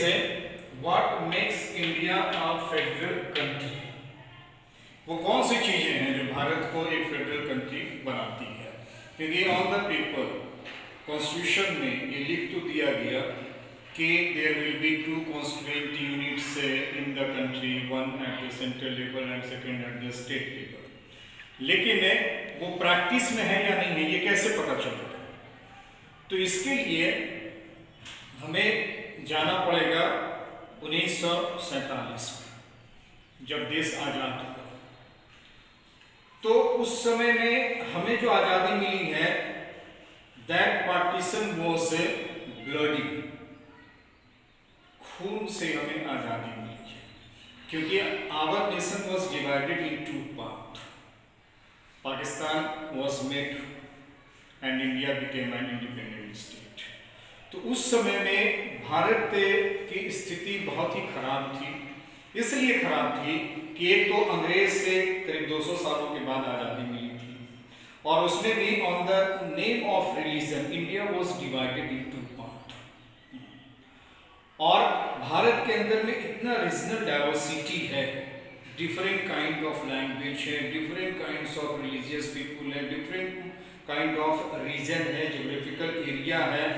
से what makes India a federal country, वो कौन सी चीजें हैं जो भारत को एक फेडरल कंट्री बनाती है। क्योंकि ऑन द पेपर कॉन्स्टिट्यूशन में ये लिख तो दिया गया कि there will be 2 constituent units in the country, one at the central level and second at the state level, लेकिन वो प्रैक्टिस में है या नहीं है ये कैसे पता चलेगा। तो इसके लिए हमें जाना पड़ेगा 1947 में, जब देश आजाद हुआ। तो उस समय में हमें जो आज़ादी मिली है, दैट पार्टीशन वाज ब्लडी, खून से हमें आज़ादी मिली है, क्योंकि our nation was divided in 2 part. Pakistan was made and India became an independent state. तो उस समय में भारत की स्थिति बहुत ही खराब थी। इसलिए खराब थी कि एक तो अंग्रेज से करीब 200 सालों के बाद आज़ादी मिली थी, और उसमें भी on the name of religion India was divided in 2 part. और भारत के अंदर में इतना रीजनल डाइवर्सिटी है, डिफरेंट काइंड ऑफ लैंग्वेज है, different kinds of religious people है, डिफरेंट काइंड ऑफ रीजन है, ज्योग्राफिकल एरिया है।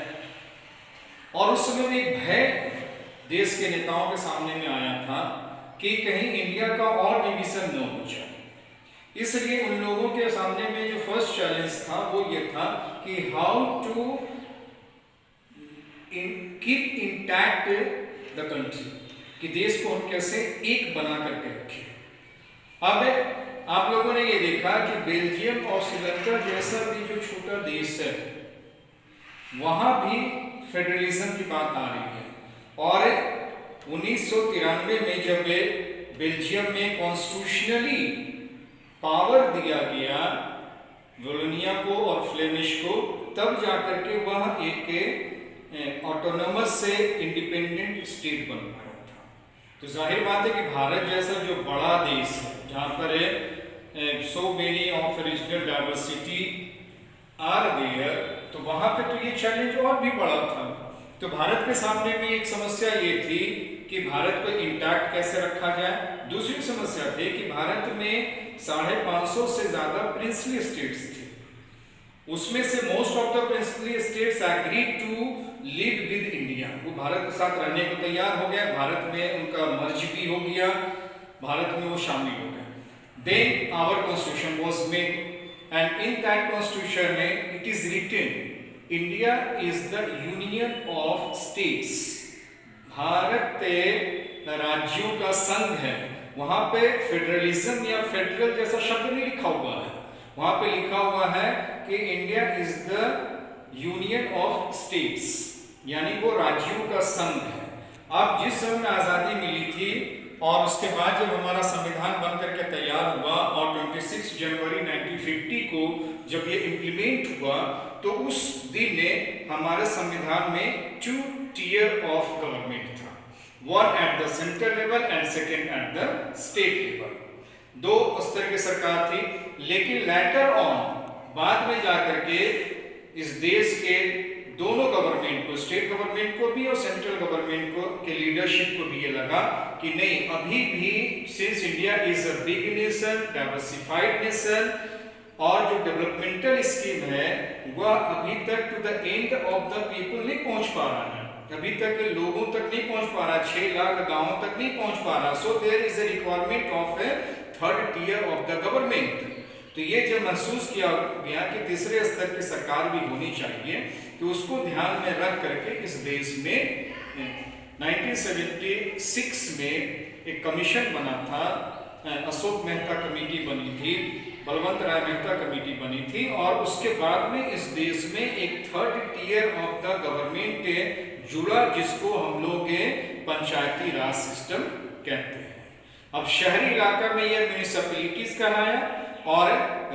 और उस समय में एक भय देश के नेताओं के सामने में आया था कि कहीं इंडिया का और डिवीजन न हो जाए। इसलिए उन लोगों के सामने में जो फर्स्ट चैलेंज था वो ये था कि how to keep intact the country, कि देश को हम कैसे एक बना करके रखें। अब आप लोगों ने ये देखा कि बेल्जियम और श्रीलंका जैसा भी जो छोटा देश है, वहां भी फेडरलिज्म की बात आ रही है। और 1993 में जब बेल्जियम में कॉन्स्टिट्यूशनली पावर दिया गया वोलोनिया को और फ्लेमिश को, तब जाकर के वह एक ऑटोनोमस से इंडिपेंडेंट स्टेट बन पाया था। तो जाहिर बात है कि भारत जैसा जो बड़ा देश है, जहाँ पर so many of regional diversity are there, तो वहां पे तो ये चैलेंज और भी बड़ा था। तो भारत के सामने भी एक समस्या ये थी कि भारत को इंटैक्ट कैसे रखा जाए। दूसरी समस्या थी कि भारत में 550 से ज्यादा प्रिंसली स्टेट्स थे। उसमें से most of the princely states agreed to live with India, वो भारत के साथ रहने को तैयार हो गया, भारत में उनका मर्ज भी हो गया, भारत में वो शामिल हो गए। Then our constitution was made, and in that constitution it is written India is the union of states, Bharat राज्यों का संघ है। वहां पे फेडरलिज्म या फेडरल जैसा शब्द नहीं लिखा हुआ है, वहां पे लिखा हुआ है कि India is the union of states, यानी वो राज्यों का संघ है। अब जिस समय में आजादी मिली थी और उसके बाद जब हमारा संविधान बनकर के तैयार हुआ और 26 जनवरी 1950 को जब ये इम्प्लीमेंट हुआ, तो उस दिन हमारे संविधान में 2 tier ऑफ गवर्नमेंट था, one at the central level and second at the state level. 2 स्तर की सरकार थी। लेकिन लेटर ऑन बाद में जाकर के इस देश के दोनों गवर्नमेंट को, स्टेट गवर्नमेंट को भी और सेंट्रल गवर्नमेंट को के लीडरशिप को भी ये लगा कि नहीं, अभी भी since India is a big nation, diversified nation, और जो डेवलपमेंटल स्कीम है वह अभी तक to the end of the people नहीं पहुंच पा रहा है, अभी तक लोगों तक नहीं पहुंच पा रहा, 6 लाख गांवों तक नहीं पहुंच पा रहा। So there is a requirement of a 3rd tier of the government. तो ये जब महसूस किया गया कि तीसरे स्तर की सरकार भी होनी चाहिए, तो उसको ध्यान में रख करके इस देश में 1976 में एक कमीशन बना था, अशोक मेहता कमेटी बनी थी, बलवंत राय मेहता कमेटी बनी थी, और उसके बाद में इस देश में एक 3rd tier of the government जुड़ा, जिसको हम लोग पंचायती राज सिस्टम कहते हैं। अब शहरी इलाका में ये म्यूनिसिपैलिटीज कहलाया और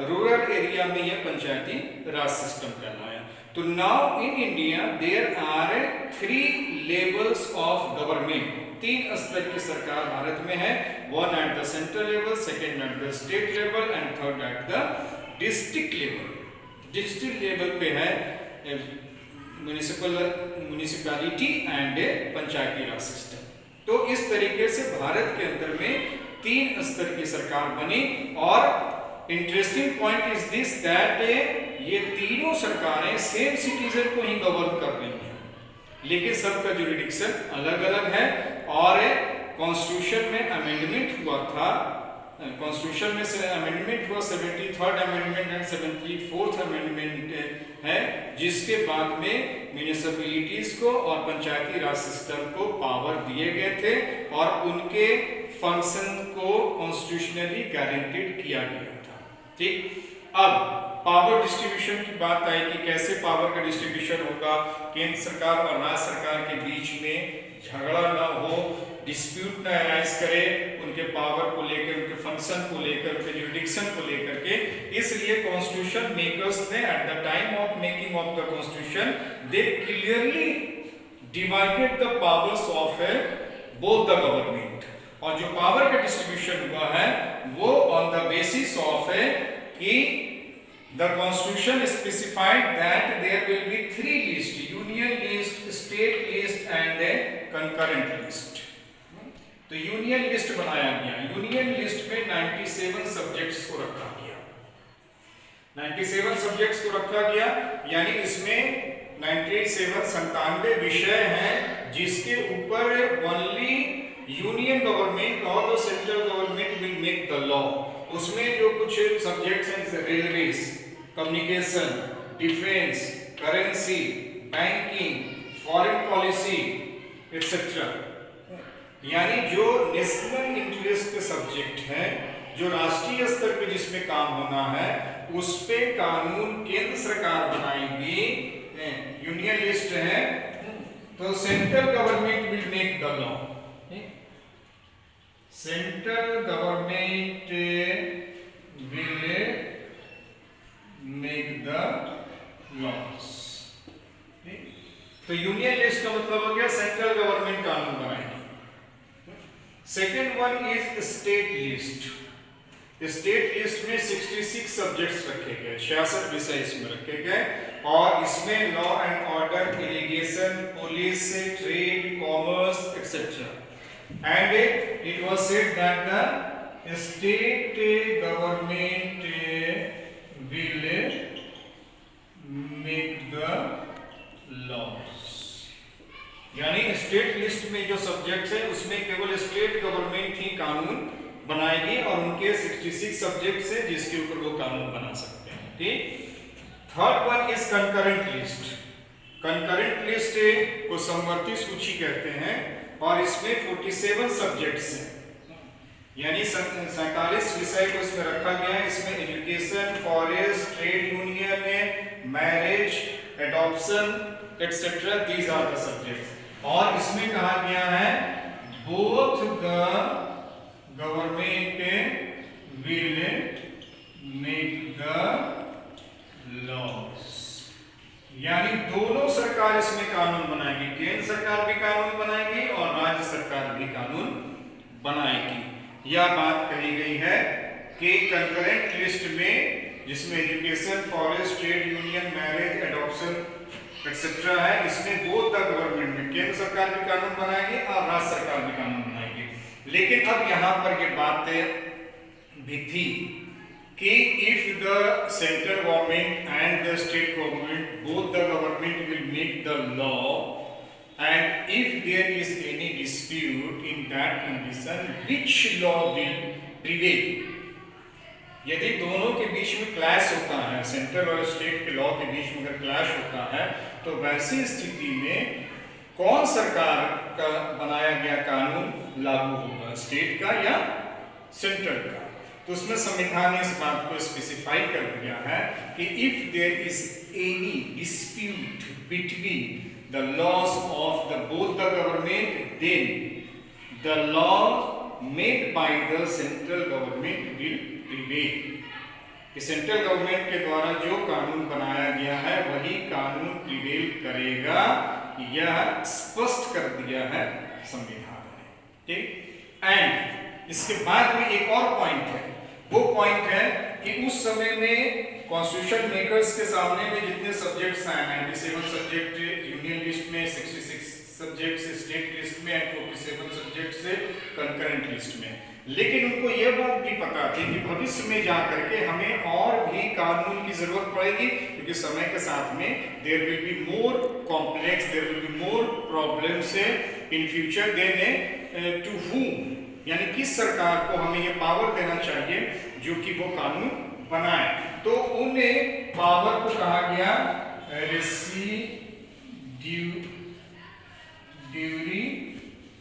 रूरल एरिया में ये पंचायती राज सिस्टम कहलाया। तो now in India there are 3 levels of government, 3 स्तर की सरकार भारत में है, one at the central level, second at the state level and 3rd at the district level. District level पे है municipality and panchayati Raj system. तो इस तरीके से भारत के अंदर में 3 स्तर की सरकार बनी। और interesting point is this that ये तीनों सरकारें सेम सिटीजन को ही गवर्न कर रही हैं, लेकिन सबका जुरिडिक्शन अलग अलग है। और कॉन्स्टिट्यूशन में अमेंडमेंट हुआ था, कॉन्स्टिट्यूशन में से अमेंडमेंट हुआ 73rd amendment and 74th amendment है, जिसके बाद में म्युनिसिपैलिटीज को और पंचायती राज सिस्टम को पावर दिए गए थे और उनके फंक्शन को कॉन्स्टिट्यूशनली गारंटेड किया गया था। ठीक, अब पावर डिस्ट्रीब्यूशन की बात आई कि कैसे पावर का डिस्ट्रीब्यूशन होगा, केंद्र सरकार और राज्य सरकार के बीच में झगड़ा ना हो, डिस्प्यूट ना अराइज करे उनके पावर को लेकर, उनके फंक्शन को लेकर, उनके जुरिडिक्शन को लेकर के। इसलिए कॉन्स्टिट्यूशन मेकर्स ने at the time of making of the constitution they clearly divided the powers of both the government. और जो पावर का डिस्ट्रीब्यूशन हुआ है वो ऑन द बेसिस ऑफ कि the constitution specified that there will be 3 lists: union list, state list and a concurrent list। तो union list बनाया गया। यूनियन लिस्ट में 97 सब्जेक्ट्स को रखा गया, 97 सब्जेक्ट्स को रखा गया, यानी इसमें 97 विषय हैं जिसके ऊपर ओनली यूनियन गवर्नमेंट और the central government will make the law. उसमें जो कुछ सब्जेक्ट्स हैं, railways, communication, defence, currency, banking, foreign policy etcetera, यानी जो नेशनल इंटरेस्ट के सब्जेक्ट हैं, जो राष्ट्रीय स्तर पे जिसमें काम होना है, उस पे कानून केंद्र सरकार बनाएगी। यूनियन लिस्ट है तो central government will make the law. Central government will make the loss. तो यूनियन लिस्ट का मतलब हो गया सेंट्रल गवर्नमेंट कानून बनाएगी। Second one is state list. State list में 66 सब्जेक्ट्स रखे गए, 66 विषय इसमें रखे गए और इसमें law and order, irrigation, police, trade, commerce etcetera. And it was said that the state government will make the laws। यानी स्टेट लिस्ट में जो सब्जेक्ट्स है उसमें केवल स्टेट गवर्नमेंट ही कानून बनाएगी और उनके 66 सब्जेक्ट्स है जिसके ऊपर वो कानून बना सकते हैं। ठीक। Third one is concurrent list. Concurrent list को समवर्ती सूची कहते हैं और इसमें 47 सब्जेक्ट्स हैं, यानी 47 विषय को इसमें रखा गया है। इसमें education, forest, trade union, marriage, adoption etcetera, these are the subjects. और इसमें कहा गया है both the government will make the laws, यानी दोनों सरकार इसमें कानून बनाएगी, केंद्र सरकार भी कानून बनाएगी और राज्य सरकार भी कानून बनाएगी। यह बात कही गई है कि कंकरेंट लिस्ट में जिसमें education, forest, trade union, marriage, adoption etcetera है, इसमें बोथ द गवर्नमेंट में केंद्र सरकार भी कानून बनाएगी और राज्य सरकार भी कानून बनाएगी। लेकिन अब यहाँ पर ये बात भी थी कि if the central government and the state government, both the government will make the law, and if there is any dispute in that condition, which law will prevail? यदि दोनों के बीच में क्लैश होता है, सेंट्रल और स्टेट के law के बीच में अगर क्लैश होता है, तो वैसी स्थिति में कौन सरकार का बनाया गया कानून लागू होगा, स्टेट का या सेंट्रल का? तो उसमें संविधान ने इस बात को स्पेसिफाई कर दिया है कि if there is any dispute between the laws of the both the government, then the law made by the central government will prevail. कि सेंट्रल गवर्नमेंट के द्वारा जो कानून बनाया गया है वही कानून प्रिवेल करेगा, यह स्पष्ट कर दिया है संविधान ने। ठीक। एंड इसके बाद में एक और पॉइंट है, वो पॉइंट है कि उस समय में कॉन्स्टिट्यूशन मेकर्स के सामने में जितने सब्जेक्ट्स आए हैं, 97 सब्जेक्ट यूनियन लिस्ट में, 66 सब्जेक्ट्स स्टेट लिस्ट में, 47 सब्जेक्ट्स कंकरेंट लिस्ट में, लेकिन उनको यह बात भी पता थी कि भविष्य में जा करके हमें और भी कानून की जरूरत पड़ेगी, क्योंकि समय के साथ में there will be more complex, there will be more problems in future then to whom, यानी किस सरकार को हमें ये पावर देना चाहिए जो कि वो कानून बनाए। तो उन्हें पावर को कहा गया residuary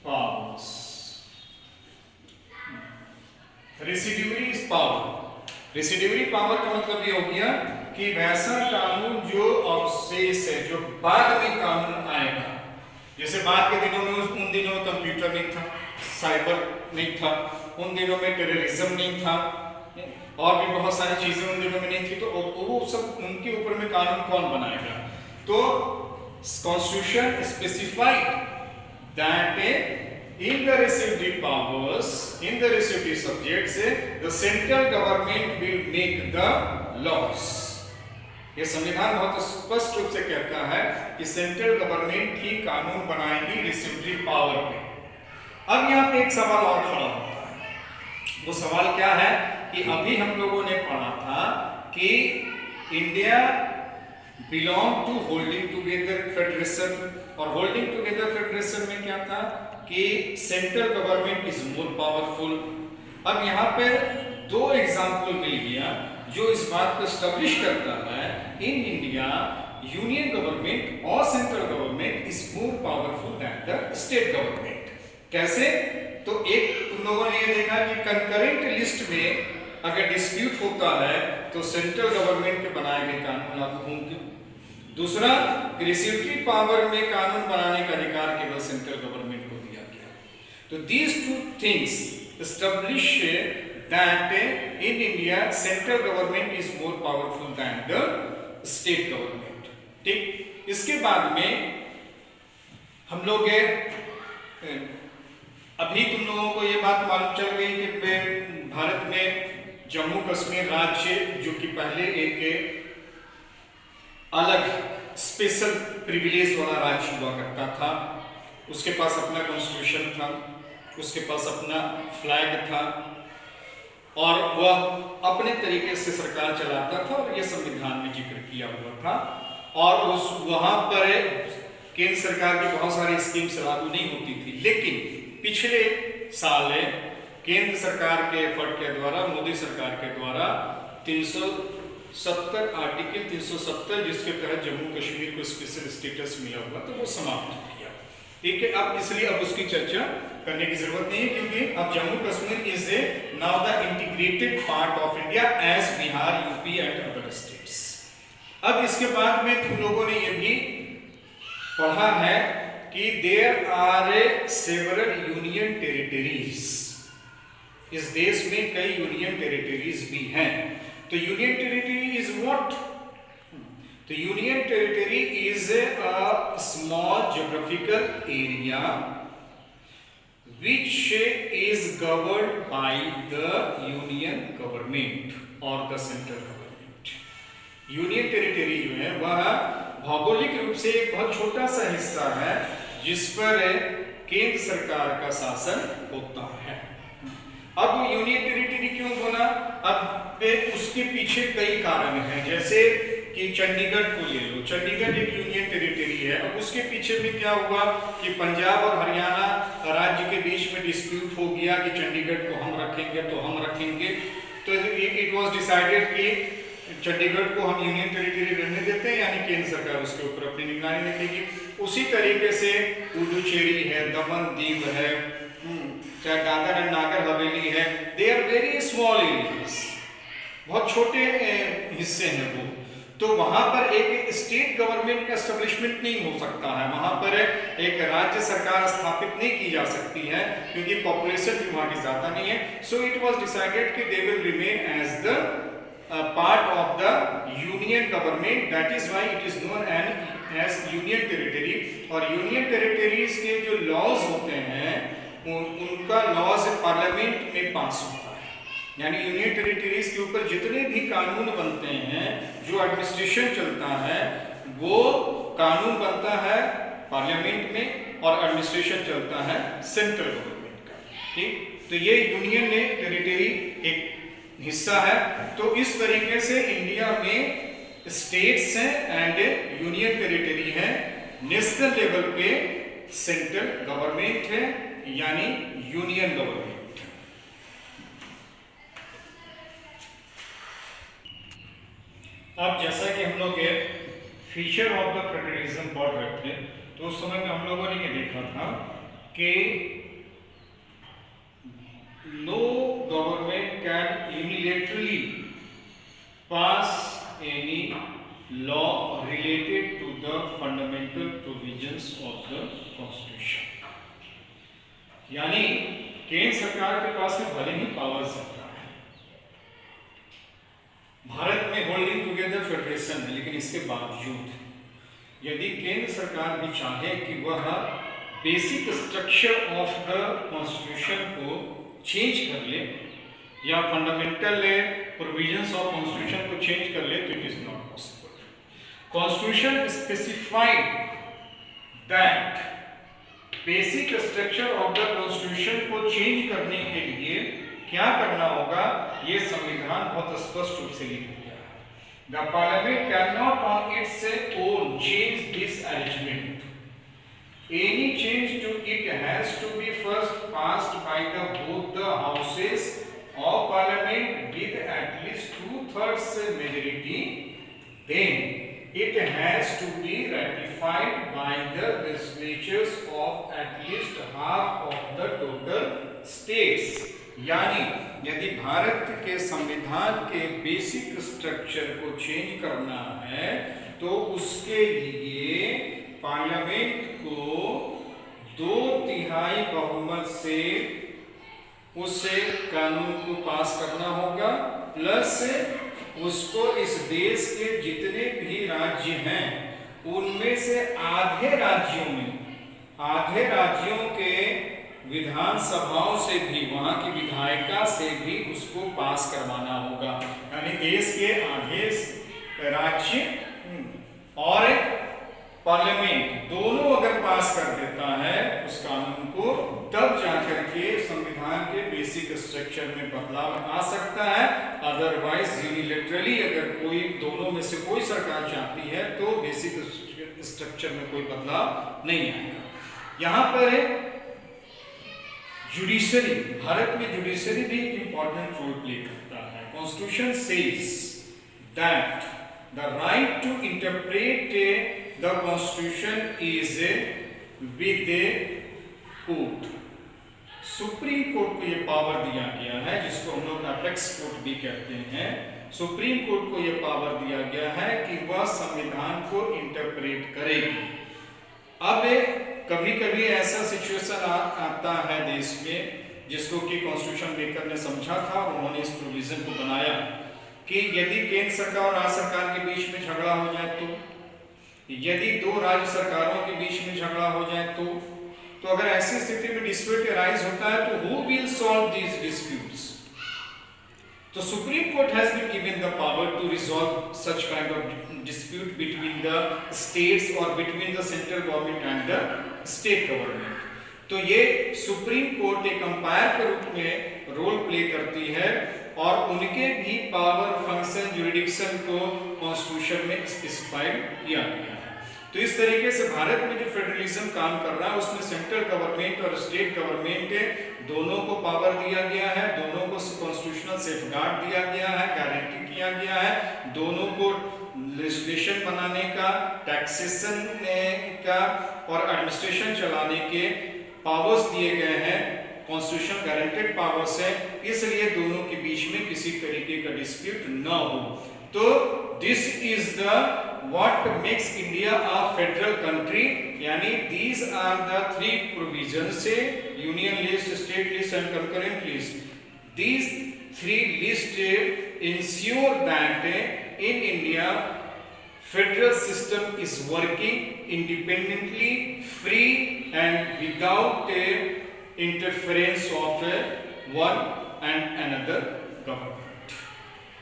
powers. Residuary power, residuary power का मतलब ये हो गया कि वैसा कानून जो अवशेष है, जो बाद में कानून आएगा, जैसे बाद के दिनों में उन दिनों में कंप्यूटर नहीं था, साइबर नहीं था, उन दिनों में टेररिज्म नहीं था, और भी बहुत सारी चीजें उन दिनों में नहीं थी, तो वो सब उनके ऊपर में कानून कौन बनाएगा। तो constitution specified that in the received powers, in the received subjects, the central government will make the laws। ये संविधान बहुत स्पष्ट रूप से कहता है कि सेंट्रल गवर्नमेंट ही कानून बनाएगी रिसीव्ड पावर पे। अब यहाँ पे एक सवाल और खड़ा होता है, वो सवाल क्या है कि अभी हम लोगों ने पढ़ा था कि India belong to holding together federation, और होल्डिंग टुगेदर फेडरेशन में क्या था कि central government is more powerful. अब यहाँ पर दो एग्जाम्पल मिल गया जो इस बात को स्टैब्लिश करता है इन इंडिया यूनियन गवर्नमेंट और central government is more powerful then the state government. कैसे? तो एक तुम लोगों ने ये देखा कि कंकरेंट लिस्ट में अगर डिस्प्यूट होता है तो सेंट्रल गवर्नमेंट के बनाए गए कानून लागू होंगे। दूसरा, रिसीव्ड पावर में कानून बनाने का अधिकार केवल सेंट्रल गवर्नमेंट को दिया गया। तो these two things establish that in India central government is more powerful than the state government। ठीक, इसके बाद में हम लोग अभी तुम लोगों को ये बात मालूम चल गई कि भारत में जम्मू कश्मीर राज्य जो कि पहले एक अलग स्पेशल प्रिविलेज वाला राज्य हुआ करता था, उसके पास अपना कॉन्स्टिट्यूशन था, उसके पास अपना फ्लैग था, और वह अपने तरीके से सरकार चलाता था, और यह संविधान में जिक्र किया हुआ था। और उस वहां पर केंद्र सरकार की बहुत सारी स्कीम्स लागू नहीं होती थी, लेकिन पिछले साल केंद्र सरकार के एफर्ट के द्वारा, मोदी सरकार के द्वारा 370 आर्टिकल 370 जिसके तहत जम्मू कश्मीर को स्पेशल स्टेटस मिला हुआ, तो वो समाप्त हो गया। ठीक है, अब इसलिए अब उसकी चर्चा करने की जरूरत नहीं है, क्योंकि अब Jammu Kashmir is a now the integrated part of India as Bihar, UP and other states. अब इसके बाद में तुम लोगों ने ये भी पढ़ा है कि there are several union territories. इस देश में कई यूनियन टेरिटरीज भी हैं। तो यूनियन टेरिटरी इज व्हाट? तो union territory is a small geographical area which is governed by the union government or the central government। Union territory जो है वह भौगोलिक रूप से एक बहुत छोटा सा हिस्सा है जिस पर केंद्र सरकार का शासन होता है। अब यूनियन टेरिटरी क्यों बना? अब उसके पीछे कई कारण हैं, जैसे कि चंडीगढ़ को ले लो, चंडीगढ़ एक यूनियन टेरिटरी है। अब उसके पीछे में क्या हुआ कि पंजाब और हरियाणा राज्य के बीच में डिस्प्यूट हो गया कि चंडीगढ़ को हम रखेंगे तो हम रखेंगे। तो इट वाज डिसाइडेड कि चंडीगढ़ को हम यूनियन टेरिटरी रहने देते हैं, यानी केंद्र सरकार उसके ऊपर अपनी निगरानी रखेगी। उसी तरीके से पुडुचेरी है, दमन दीव है, चाहे दादर एंड नागर हवेली है, they are very small areas, बहुत छोटे हिस्से हैं वो। तो वहां पर एक स्टेट गवर्नमेंट का एस्टेब्लिशमेंट नहीं हो सकता है, वहां पर एक राज्य सरकार स्थापित नहीं की जा सकती है, क्योंकि पॉपुलेशन भी वहां की ज्यादा नहीं है। सो इट वाज डिसाइडेड कि they will remain as the part of the union government, that is why it is known as union territory. और यूनियन टेरिटरीज के जो लॉज होते हैं उनका लॉज पार्लियामेंट में पास होता है, यानी यूनियन टेरिटरीज के ऊपर जितने भी कानून बनते हैं, जो एडमिनिस्ट्रेशन चलता है, वो कानून बनता है पार्लियामेंट में और एडमिनिस्ट्रेशन चलता है सेंट्रल गवर्नमेंट का। ठीक, तो ये यूनियन टेरिटरी एक हिस्सा है। तो इस तरीके से इंडिया में स्टेट्स हैं एंड यूनियन टेरिटरी है। नेशनल लेवल पे सेंट्रल गवर्नमेंट है यानी यूनियन गवर्नमेंट। अब जैसा कि हम लोग फीचर ऑफ द फेडरलिज्म पढ़ रहे थे, तो उस समय में हम लोगों ने ये देखा था कि no government can unilaterally pass any law related to the fundamental provisions of the constitution। यानी केंद्र सरकार के पास में भले ही पावर सकता है, भारत में होल्डिंग टुगेदर फेडरेशन है, लेकिन इसके बावजूद यदि केंद्र सरकार भी चाहे कि वह basic structure of the constitution को चेंज कर ले या फंडामेंटल प्रोविजंस ऑफ कॉन्स्टिट्यूशन को चेंज कर ले, तो it is not possible. Constitution specified that basic structure of the constitution को चेंज करने के लिए क्या करना होगा, ये संविधान बहुत स्पष्ट रूप से लिख दिया है। The parliament can not on its own change this arrangement. Any change to it has to be first passed by both the houses of Parliament with at least 2/3 majority. Then it has to be ratified by the legislatures of at least half of the total states। यानी यदि भारत के संविधान के basic structure को change करना है तो उसके लिए पार्लियामेंट को 2/3 बहुमत से उसे कानून को पास करना होगा, प्लस उसको इस देश के जितने भी राज्य हैं उनमें से आधे राज्यों के विधानसभाओं से भी, वहां की विधायिका से भी उसको पास करवाना होगा। यानी देश के आधे राज्य और पार्लियामेंट दोनों अगर पास कर देता है उस कानून को, तब जाकर के संविधान के बेसिक स्ट्रक्चर में बदलाव आ सकता है। अदरवाइज यूनिलैटरली अगर कोई दोनों में से कोई सरकार चाहती है तो बेसिक स्ट्रक्चर में कोई बदलाव नहीं आएगा। यहां पर जुडिशरी, भारत में जुडिशरी भी एक इंपॉर्टेंट रोल प्ले करता है। Constitution says that the right to interpret the constitution is with the court। Supreme court को ये पावर दिया गया है, जिसको हम लोग अपेक्स कोर्ट भी कहते हैं। सुप्रीम कोर्ट को ये पावर दिया गया है कि वह संविधान को इंटरप्रेट करेगी। अब कभी कभी ऐसा सिचुएशन आता है देश में जिसको कि कॉन्स्टिट्यूशन मेकर ने समझा था, उन्होंने इस प्रोविजन को बनाया कि यदि केंद्र सरकार और राज्य सरकार के बीच में झगड़ा हो जाए, तो यदि दो राज्य सरकारों के बीच में झगड़ा हो जाए, तो अगर ऐसी स्थिति में डिस्प्यूट अराइज होता है तो who will solve these disputes. तो supreme court has been given the power to resolve such kind of dispute between the states और between the central government and the state government. तो ये supreme court एक umpire के रूप में role play करती है और उनके भी पावर, फंक्शन, जुरिडिक्शन को कॉन्स्टिट्यूशन में स्पेसिफाइड किया गया है। तो इस तरीके से भारत में जो फेडरलिज्म काम कर रहा है उसमें सेंट्रल गवर्नमेंट और स्टेट गवर्नमेंट दोनों को पावर दिया गया है, दोनों को कॉन्स्टिट्यूशनल सेफगार्ड दिया गया है, गारंटी किया गया है, दोनों को लेजिस्लेशन बनाने का, टैक्सेशन का और एडमिनिस्ट्रेशन चलाने के पावर्स दिए गए हैं। कॉन्स्टिट्यूशन गारंटेड पावर्स है, इसलिए दोनों के बीच में किसी तरीके का डिस्प्यूट न हो। तो this is the what makes India a federal country, यानी these are the three provisions, union list, state list and concurrent list। These three lists ensure that in India federal system is working independently, free and without interference of one and another government.